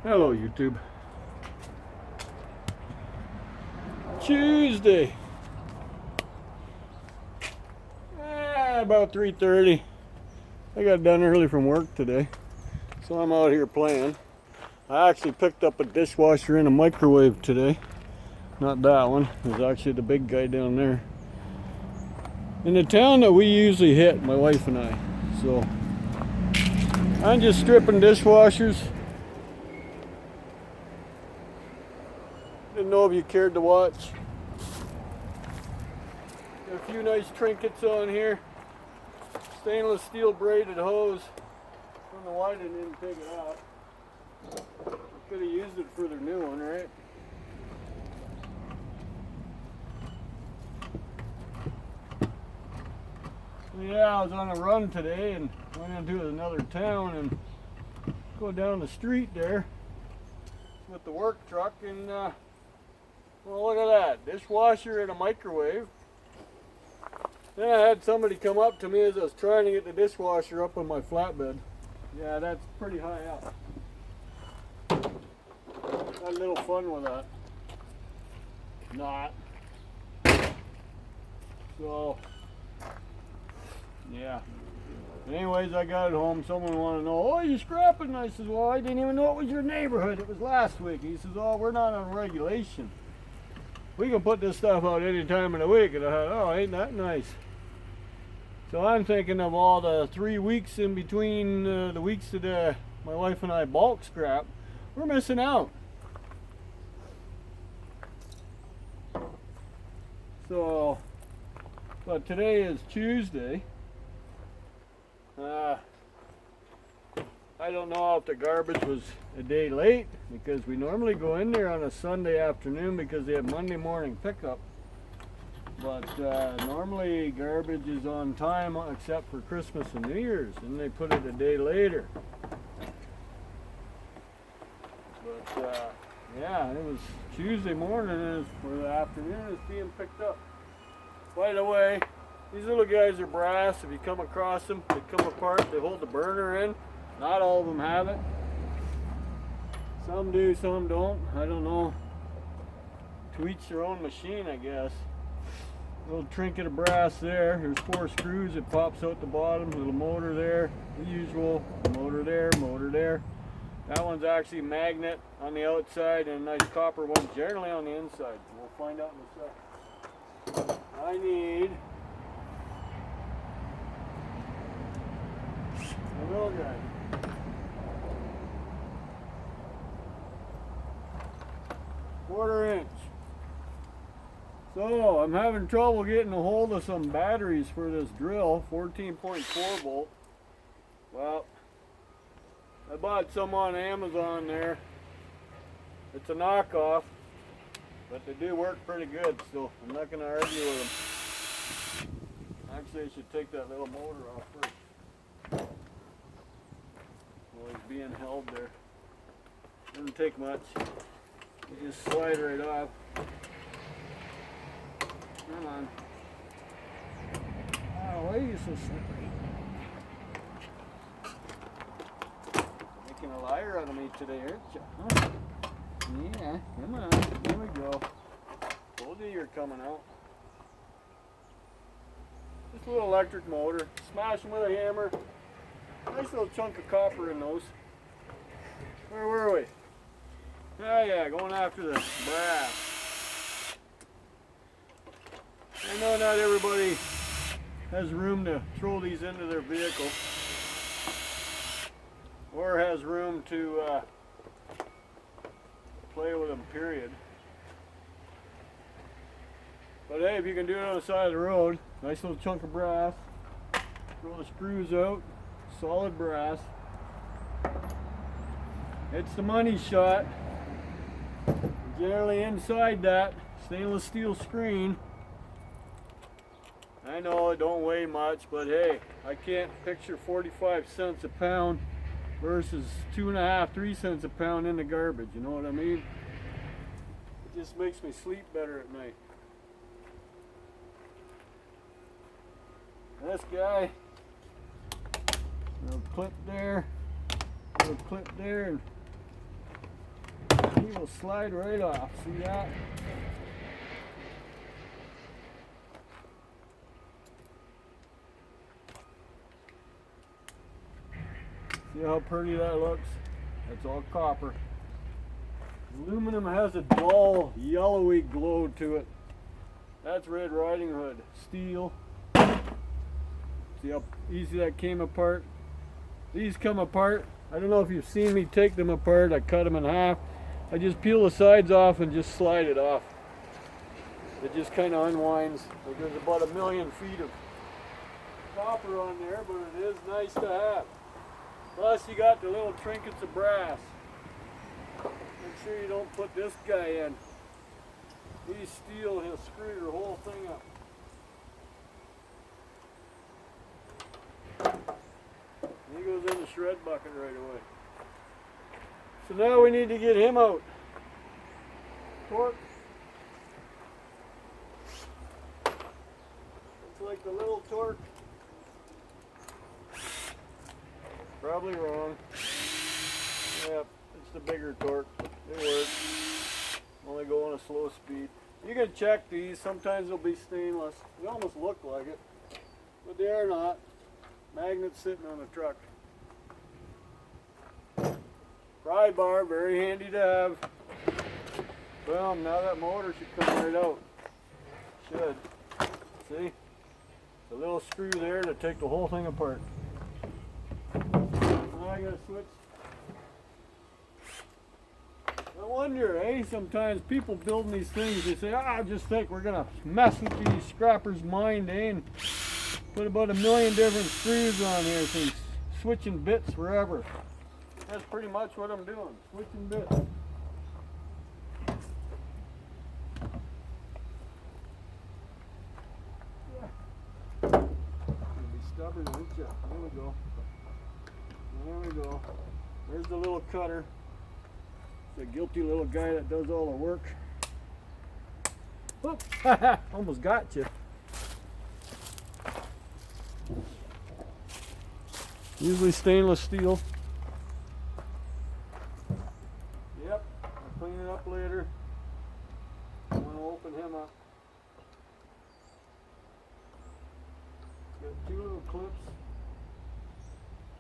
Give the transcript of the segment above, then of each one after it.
Hello, YouTube. Tuesday. About 3:30. I got done early from work today, so I'm out here playing. I actually picked up a dishwasher and a microwave today. Not that one. There's actually the big guy down there. In the town that we usually hit, my wife and I. So I'm just stripping dishwashers. Didn't know if you cared to watch. Got a few nice trinkets on here. Stainless steel braided hose. Don't know why they didn't take it out. Could have used it for their new one, right? Yeah, I was on a run today and went into another town and go down the street there with the work truck and well, look at that, dishwasher and a microwave. Then I had somebody come up to me as I was trying to get the dishwasher up on my flatbed. Yeah, that's pretty high up. Had a little fun with that. Not. So, yeah. But anyways, I got it home. Someone wanted to know, oh, you scrapping? And I said, well, I didn't even know it was your neighborhood. It was last week. He says, oh, we're not on regulation. We can put this stuff out any time of the week. And I thought, oh, ain't that nice? So I'm thinking of all the 3 weeks in between the weeks that my wife and I bulk scrap. We're missing out. So, but today is Tuesday. I don't know if the garbage was a day late because we normally go in there on a Sunday afternoon because they have Monday morning pickup. But normally garbage is on time except for Christmas and New Year's, and they put it a day later. But yeah, it was Tuesday morning for the afternoon. It's being picked up. By the way, these little guys are brass. If you come across them, they come apart. They hold the burner in. Not all of them have it. Some do, some don't. I don't know. To each their own machine, I guess. Little trinket of brass there. There's 4 screws. It pops out the bottom. Little motor there. The usual. Motor there, motor there. That one's actually magnet on the outside and a nice copper one generally on the inside. We'll find out in a second. I need a little guy. Quarter-inch. So I'm having trouble getting a hold of some batteries for this drill, 14.4 volt. Well, I bought some on Amazon there. It's a knockoff, but they do work pretty good, so I'm not going to argue with them. Actually, I should take that little motor off first. Well, he's being held there. Doesn't take much. You just slide right off. Come on. Oh, why are you so slippery? Making a liar out of me today, aren't you? Huh? Yeah, come on. There we go. Told you you're coming out. Just a little electric motor. Smash them with a hammer. Nice little chunk of copper in those. Where were we? Oh yeah, going after the brass. I know not everybody has room to throw these into their vehicle or has room to play with them, period. But hey, if you can do it on the side of the road, nice little chunk of brass, throw the screws out, solid brass. It's the money shot. Generally inside that stainless steel screen. I know it don't weigh much, but hey, I can't picture 45 cents a pound versus 2.5, 3 cents a pound in the garbage. You know what I mean? It just makes me sleep better at night. This guy, little clip there, and he will slide right off. See that? See how pretty that looks? That's all copper. Aluminum has a dull, yellowy glow to it. That's Red Riding Hood. Steel. See how easy that came apart? These come apart. I don't know if you've seen me take them apart. I cut them in half. I just peel the sides off and just slide it off. It just kind of unwinds. There's about 1,000,000 feet of copper on there, but it is nice to have. Plus you got the little trinkets of brass. Make sure you don't put this guy in. He's steel, he'll screw your whole thing up. He goes in the shred bucket right away. So now we need to get him out. Torque. It's like the little torque. Probably wrong. Yep, it's the bigger torque. It works. Only go on a slow speed. You can check these. Sometimes they'll be stainless. They almost look like it, but they are not. Magnets sitting on the truck. Pry bar, very handy to have. Boom, now that motor should come right out. Should. See? The little screw there to take the whole thing apart. Now I gotta switch. I wonder, sometimes people building these things, they say, I just think we're gonna mess with these scrappers' mind, and put about 1,000,000 different screws on here, so he's switching bits forever. That's pretty much what I'm doing, switching bits. You'll be stubborn, aren't you? There we go. There we go. There's the little cutter. The guilty little guy that does all the work. Whoop! Almost got you. Usually stainless steel. Yep, I'll clean it up later. I'm going to open him up. Got 2 little clips.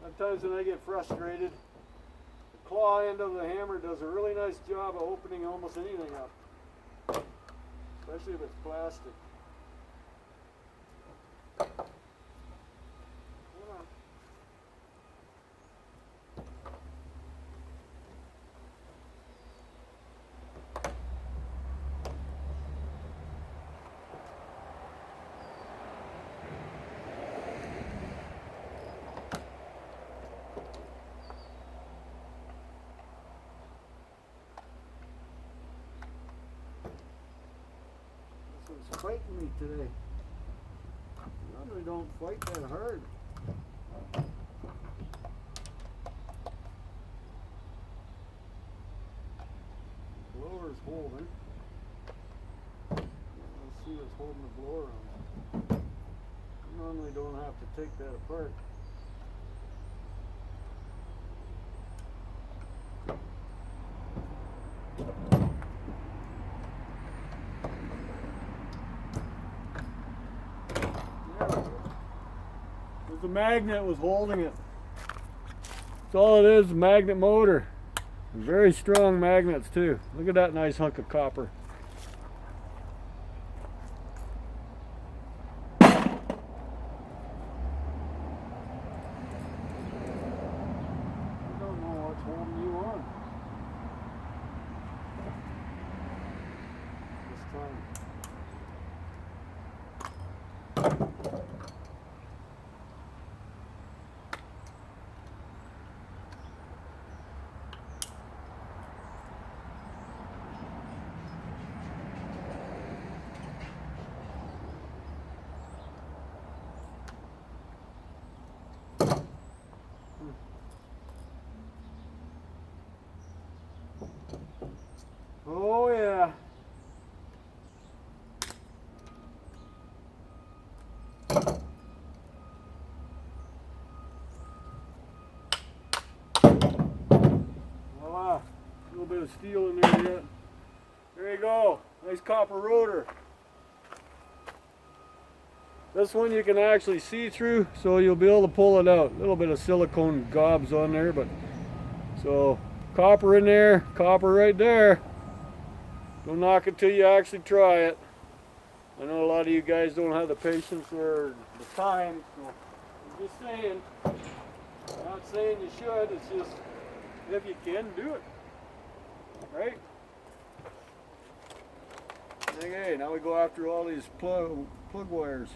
Sometimes when I get frustrated, the claw end of the hammer does a really nice job of opening almost anything up. Especially if it's plastic. This one's fighting me today. Normally don't fight that hard. Blower's holding. Let's see what's holding the blower on. You normally don't have to take that apart. The magnet was holding it. That's all it is, a magnet motor. Very strong magnets too. Look at that nice hunk of copper. I don't know what's holding you on this time. Oh yeah. Voila. A little bit of the steel in there yet. There you go. Nice copper rotor. This one you can actually see through, so you'll be able to pull it out. A little bit of silicone gobs on there, but so copper in there, copper right there. Don't knock it till you actually try it. I know a lot of you guys don't have the patience or the time, so I'm just saying. I'm not saying you should, it's just if you can, do it. Right? Okay, now we go after all these plug wires.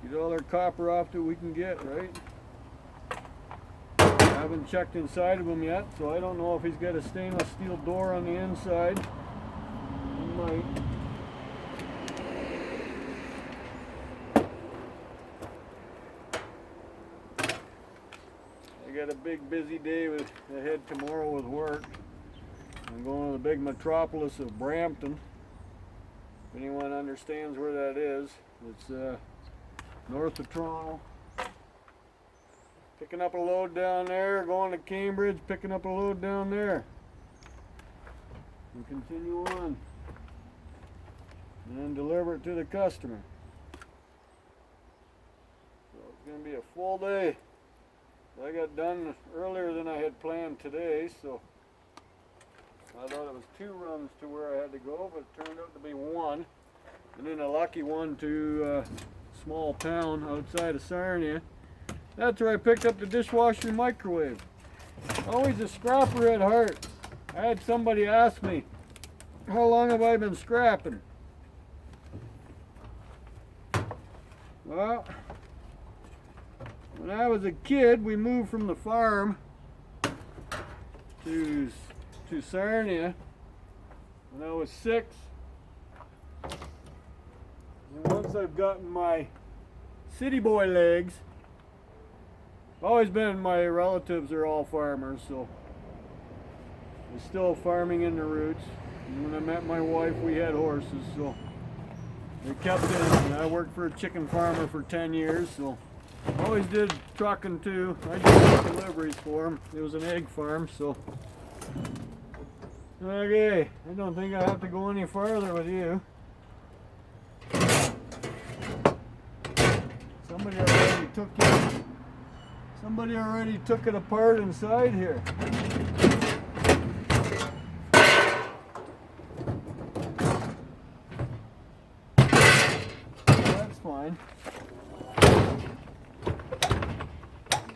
Get all our copper off that we can get, right? I haven't checked inside of them yet, so I don't know if he's got a stainless steel door on the inside. He might. I got a big busy day ahead tomorrow with work. I'm going to the big metropolis of Brampton. If anyone understands where that is, it's north of Toronto. Picking up a load down there, going to Cambridge, picking up a load down there. And continue on. And then deliver it to the customer. So it's going to be a full day. I got done earlier than I had planned today, so I thought it was 2 runs to where I had to go, but it turned out to be 1. And then a lucky one to a small town outside of Sarnia. That's where I picked up the dishwasher and microwave. Always a scrapper at heart. I had somebody ask me, how long have I been scrapping? Well, when I was a kid, we moved from the farm to Sarnia when I was 6. And once I've gotten my city boy legs, always been, my relatives are all farmers, so we're still farming in the roots. And when I met my wife, we had horses, so we kept it. And I worked for a chicken farmer for 10 years, so always did trucking too. I did deliveries for him. It was an egg farm, so. Okay, I don't think I have to go any farther with you. Somebody already took it apart inside here. That's fine. It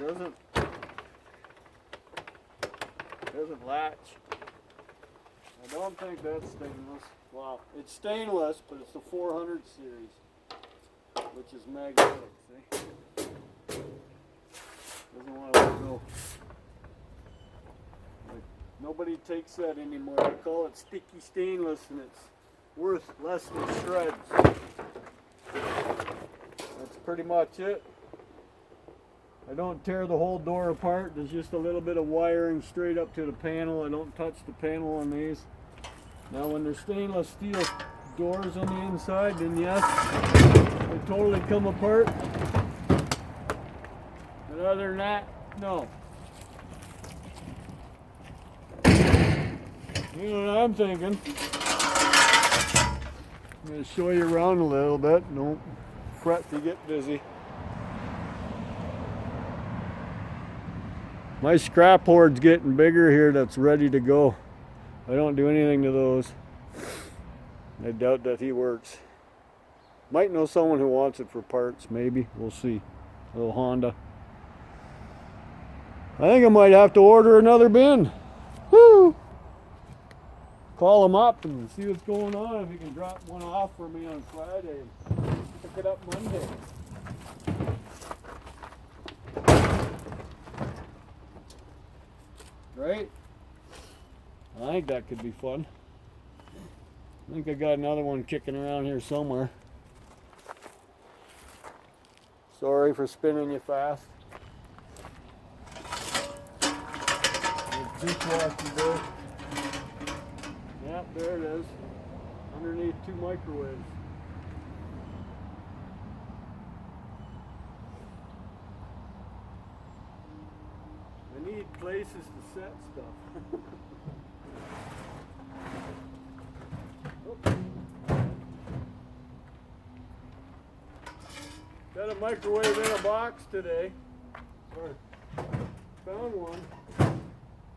doesn't latch. I don't think that's stainless. Well, it's stainless, but it's the 400 series, which is magnetic, see? Doesn't want to let go. Like, nobody takes that anymore. They call it sticky stainless, and it's worth less than shreds. That's pretty much it. I don't tear the whole door apart. There's just a little bit of wiring straight up to the panel. I don't touch the panel on these. Now when there's stainless steel doors on the inside, then yes, they totally come apart. But other than that, no. You know what I'm thinking. I'm going to show you around a little bit. Don't fret if you get dizzy. My scrap hoard's getting bigger here that's ready to go. I don't do anything to those. I doubt that he works. Might know someone who wants it for parts, maybe. We'll see. A little Honda. I think I might have to order another bin. Woo! Call him up and see what's going on. If he can drop one off for me on Friday and pick it up Monday. Right? I think that could be fun. I think I got another one kicking around here somewhere. Sorry for spinning you fast. Dishwasher there. Yep, there it is. Underneath 2 microwaves. I need places to set stuff. Got a microwave in a box today. Or found one.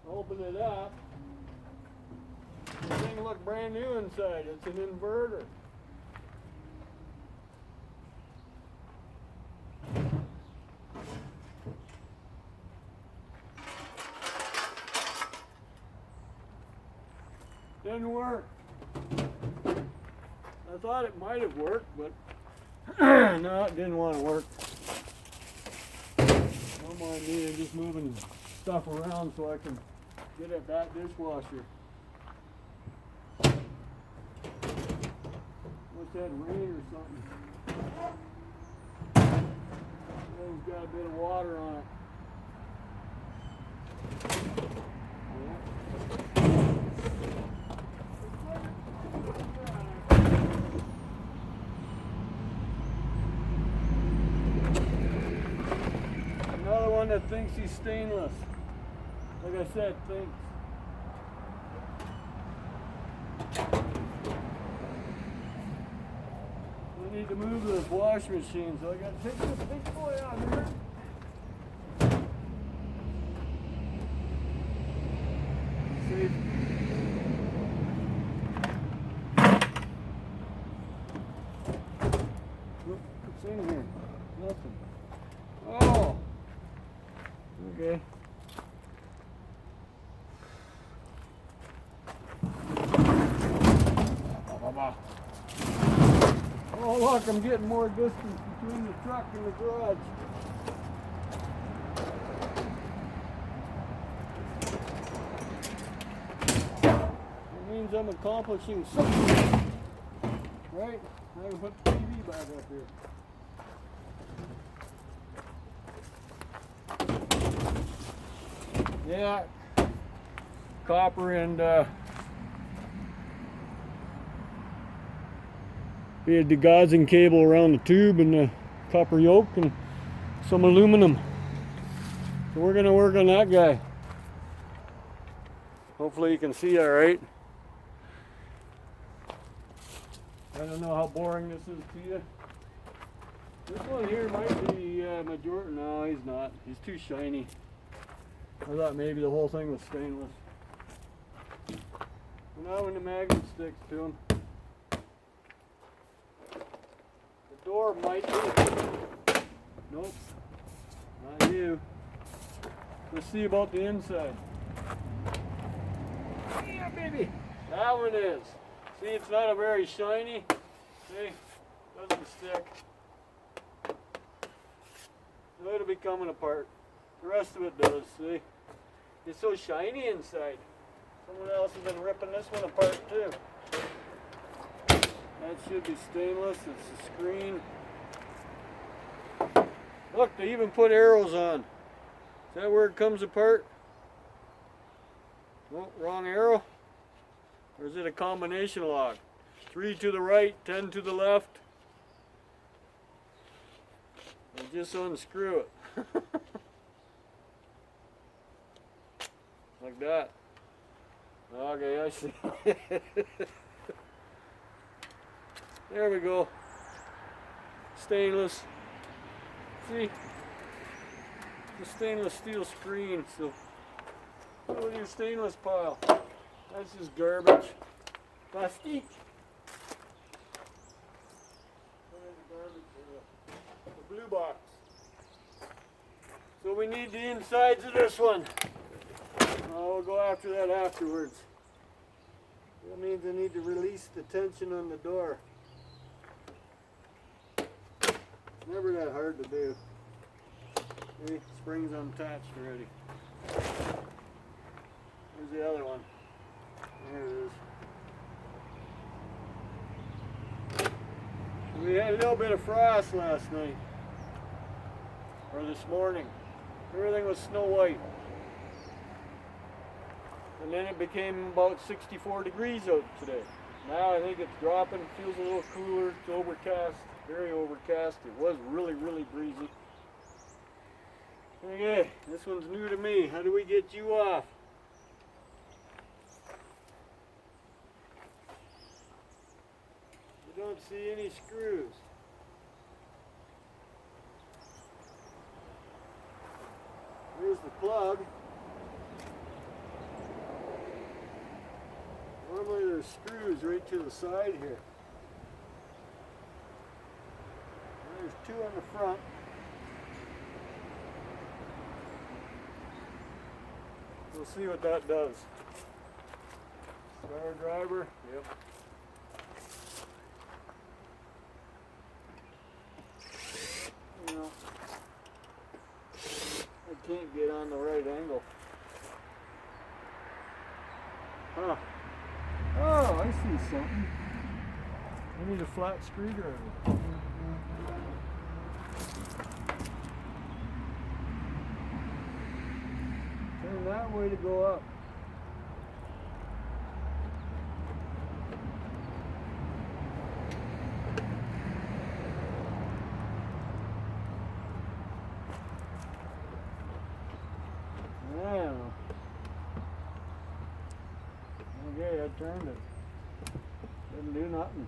Open it up. The thing looked brand new inside. It's an inverter. Didn't work. I thought it might have worked, but no, it didn't want to work. Don't mind me, I'm just moving stuff around so I can get at that dishwasher. Must have rain or something. It's got a bit of water on it. Another one that thinks he's stainless. Like I said, thinks. We need to move this wash machine, so I got to take this big boy out here. See? What's in here? Nothing. Oh! Okay. Oh look, I'm getting more distance between the truck and the garage. It means I'm accomplishing something. Right? I can put the TV back up here. Yeah, copper and we had the gauzing cable around the tube and the copper yoke and some aluminum. So we're gonna work on that guy. Hopefully you can see all right. I don't know how boring this is to you. This one here might be majority. No, he's not. He's too shiny. I thought maybe the whole thing was stainless. So now when the magnet sticks to him, the door might be. Nope, not you. Let's see about the inside. Yeah, baby. That one is. See, it's not a very shiny. See, doesn't stick. So it'll be coming apart. The rest of it does, see? It's so shiny inside. Someone else has been ripping this one apart too. That should be stainless, it's the screen. Look, they even put arrows on. Is that where it comes apart? Oh, wrong arrow. Or is it a combination lock? 3 to the right, 10 to the left. And just unscrew it. Like that. Okay, I see. There we go. Stainless. See? The stainless steel screen. So, what with your stainless pile? That's just garbage. Plastique. Put in the garbage for the blue box. So we need the insides of this one. We'll go after that afterwards. That means I need to release the tension on the door. It's never that hard to do. See, spring's unattached already. Here's the other one. There it is. We had a little bit of frost last night. Or this morning. Everything was snow white. And then it became about 64 degrees out today. Now I think it's dropping, feels a little cooler, it's overcast, very overcast. It was really, really breezy. Okay, this one's new to me. How do we get you off? don't see any screws. Here's the plug. Normally there's screws right to the side here. There's two on the front. We'll see what that does. Star driver, yep. You know, I can't get on the right angle. Huh. Oh, I see something. I need a flat screwdriver. Turn that way to go up. Now, okay, I turned it. Didn't do nothing.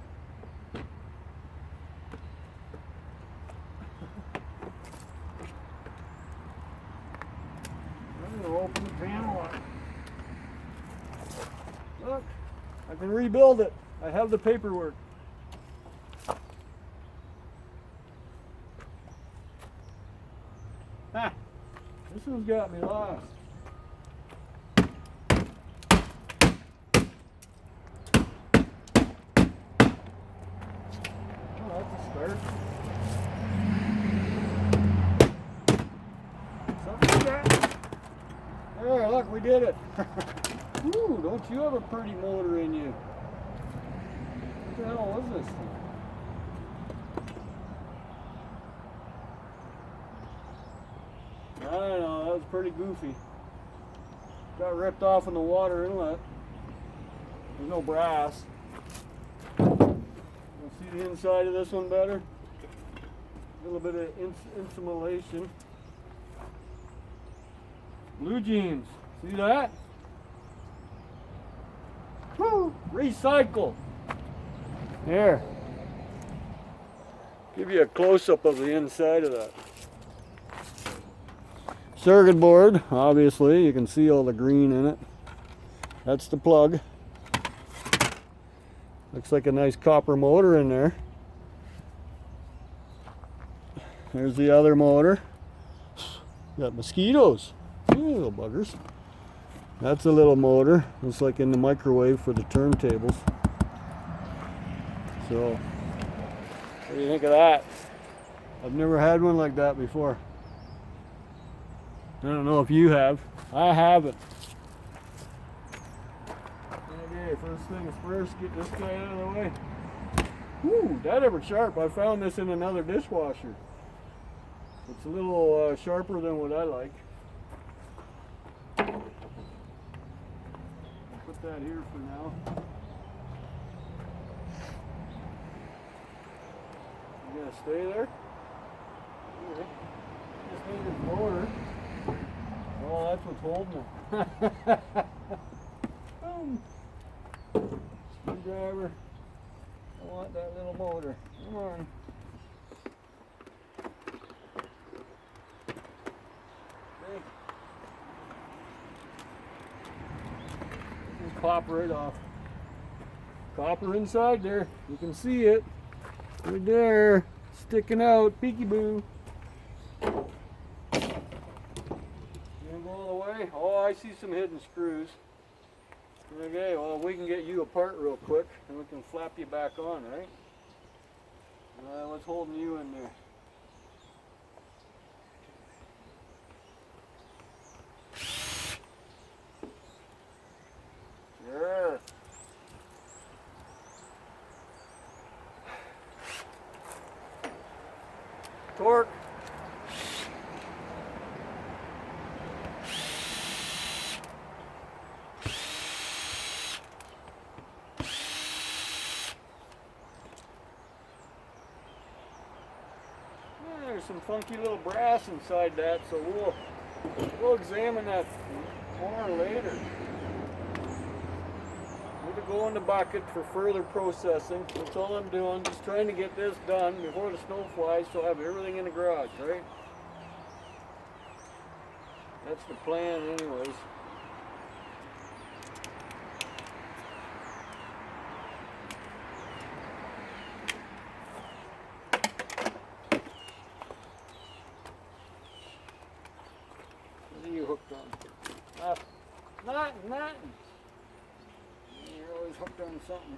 I'm going to open the panel up. Look, I can rebuild it. I have the paperwork. Ha! This one's got me lost. Start. Something like that. There, look, we did it. Ooh, don't you have a pretty motor in you? What the hell was this thing? I don't know, that was pretty goofy. Got ripped off in the water inlet. There's no brass. See the inside of this one better? A little bit of insulation. Blue jeans. See that? Woo! Recycle. Here. Give you a close-up of the inside of that. Circuit board, obviously. You can see all the green in it. That's the plug. Looks like a nice copper motor in there. There's the other motor. Got mosquitoes. Ooh, little buggers. That's a little motor. Looks like in the microwave for the turntables. So, what do you think of that? I've never had one like that before. I don't know if you have. I haven't. Okay, first things first, get this guy out of the way. Woo, that ever sharp. I found this in another dishwasher. It's a little sharper than what I like. I'll put that here for now. You gonna stay there? Okay. Just need this motor. Oh, that's what's holding it. Boom. Screwdriver. I want that little motor. Come on. Okay. Just pop right off. Copper inside there. You can see it. Right there. Sticking out. Peekaboo. You gonna go all the way? Oh, I see some hidden screws. Okay, well, we can get you apart real quick and we can flap you back on, right? What's holding you in there? Sure. Torque. There's some funky little brass inside that, so we'll examine that more later. Way to go in the bucket for further processing. That's all I'm doing. Just trying to get this done before the snow flies, so I have everything in the garage, right? That's the plan anyways. What are you hooked on? Nothing. You're always hooked on something.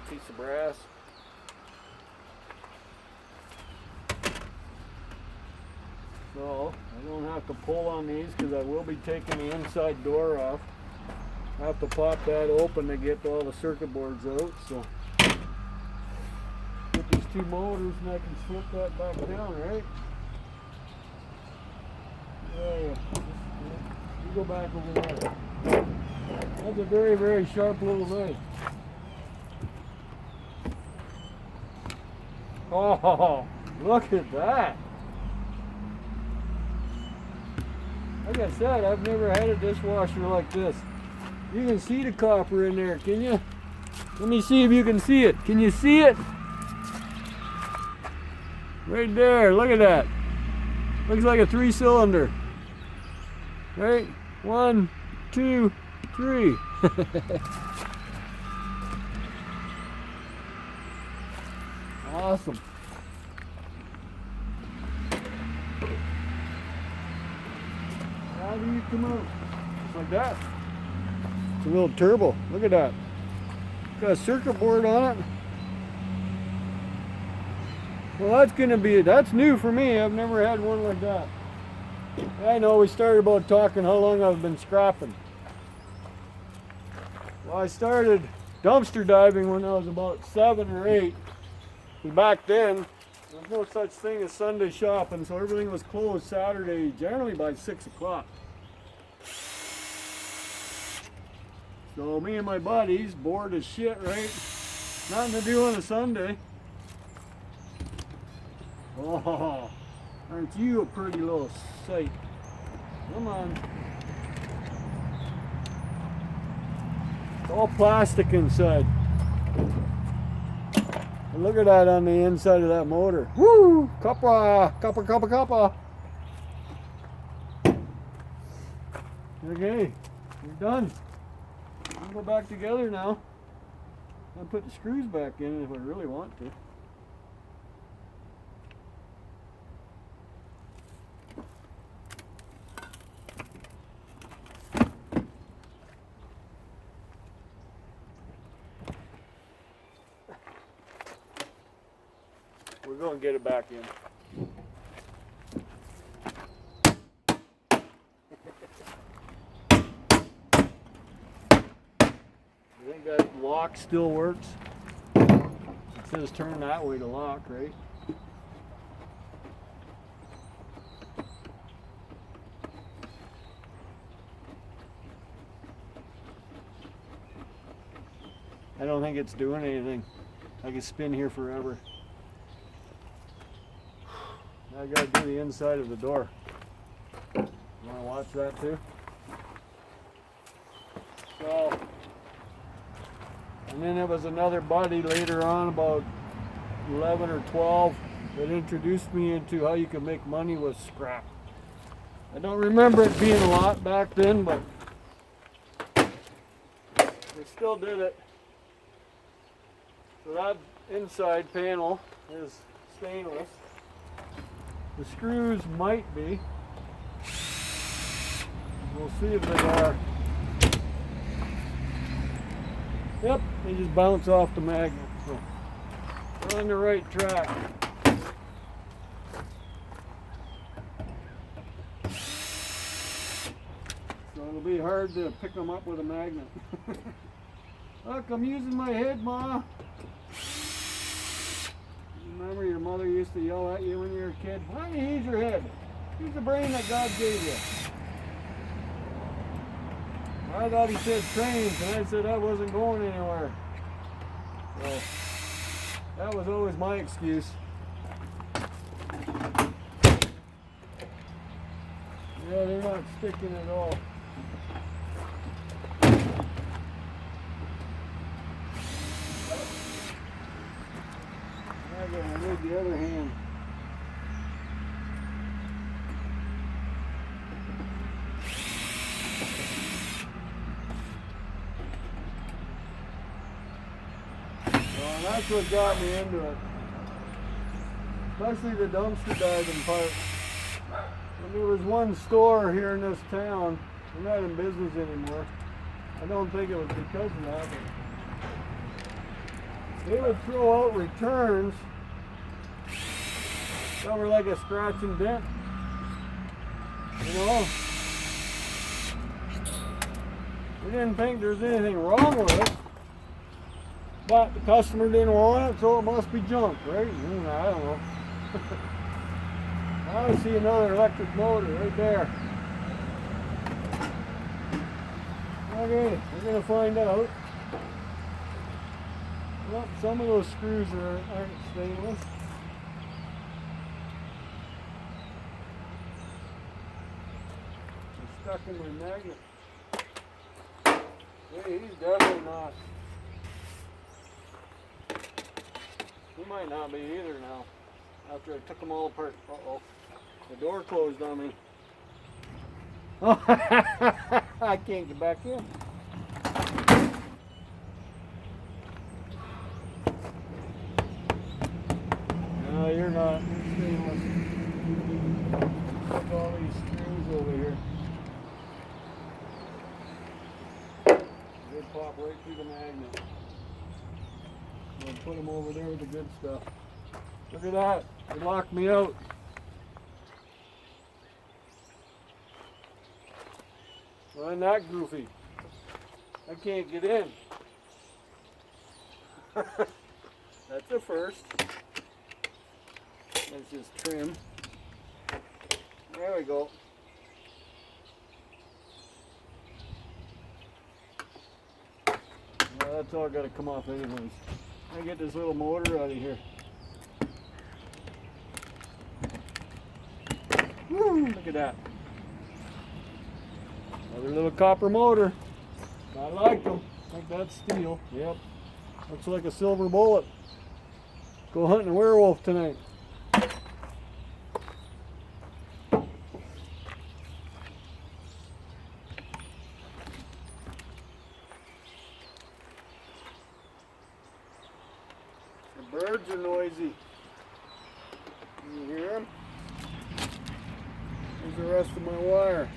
Piece of brass. So I don't have to pull on these because I will be taking the inside door off. I have to pop that open to get all the circuit boards out. So get these two motors and I can slip that back down, right? Yeah. You go back over there. That's a very, very sharp little knife. Oh, look at that. Like I said, I've never had a dishwasher like this. You can see the copper in there, can you? Let me see if you can see it. Can you see it? Right there, look at that. Looks like a 3-cylinder. Right? 1, 2, 3. Awesome. How do you come out? Just like that. It's a little turbo. Look at that. Got a circuit board on it. Well, that's new for me. I've never had one like that. I know we started about talking how long I've been scrapping. Well, I started dumpster diving when I was about 7 or 8. And back then, there was no such thing as Sunday shopping, so everything was closed Saturday, generally by 6 o'clock. So me and my buddies, bored as shit, right? Nothing to do on a Sunday. Oh, aren't you a pretty little sight? Come on. It's all plastic inside. And look at that on the inside of that motor. Woo! Copper. Okay, we're done. I'll go back together now. I'll put the screws back in if I really want to. We're going to get it back in. I think that lock still works. It says turn that way to lock, right? I don't think it's doing anything. I can spin here forever. I gotta do the inside of the door. You wanna watch that too? So, and then there was another buddy later on, about 11 or 12, that introduced me into how you can make money with scrap. I don't remember it being a lot back then, but we still did it. So that inside panel is stainless. The screws might be. We'll see if they are. Yep, they just bounce off the magnet. So we're on the right track. So it'll be hard to pick them up with a magnet. Look, I'm using my head, Ma. Remember your mother used to yell at you when you were a kid? Why don't you use your head? Use the brain that God gave you. I thought he said trains, and I said I wasn't going anywhere. So that was always my excuse. Yeah, they're not sticking at all. I gotta move the other hand. Well, that's what got me into it. Especially the dumpster diving part. And there was one store here in this town. They're not in business anymore. I don't think it was because of that. But they would throw out returns that were like a scratch and dent. You know? We didn't think there was anything wrong with it. But the customer didn't want it, so it must be junk, right? I don't know. I see another electric motor right there. Okay, we're going to find out. Well, some of those screws aren't stainless. They're stuck in my magnet. Hey, he's definitely not. He might not be either now. After I took them all apart. Uh-oh. The door closed on me. Oh, I can't get back in. No, you're not. You're stainless. Look at all these screws over here. They pop right through the magnet. I'll put them over there with the good stuff. Look at that. They locked me out. Well, I'm not goofy. I can't get in. That's a first. Let's just trim. There we go. Well, that's all got to come off anyways. I get this little motor out of here. Woo, look at that. Another little copper motor. I like them. I think that's steel. Yep. Looks like a silver bullet. Go hunting a werewolf tonight. The birds are noisy. Can you hear them? Here's the rest of my wire.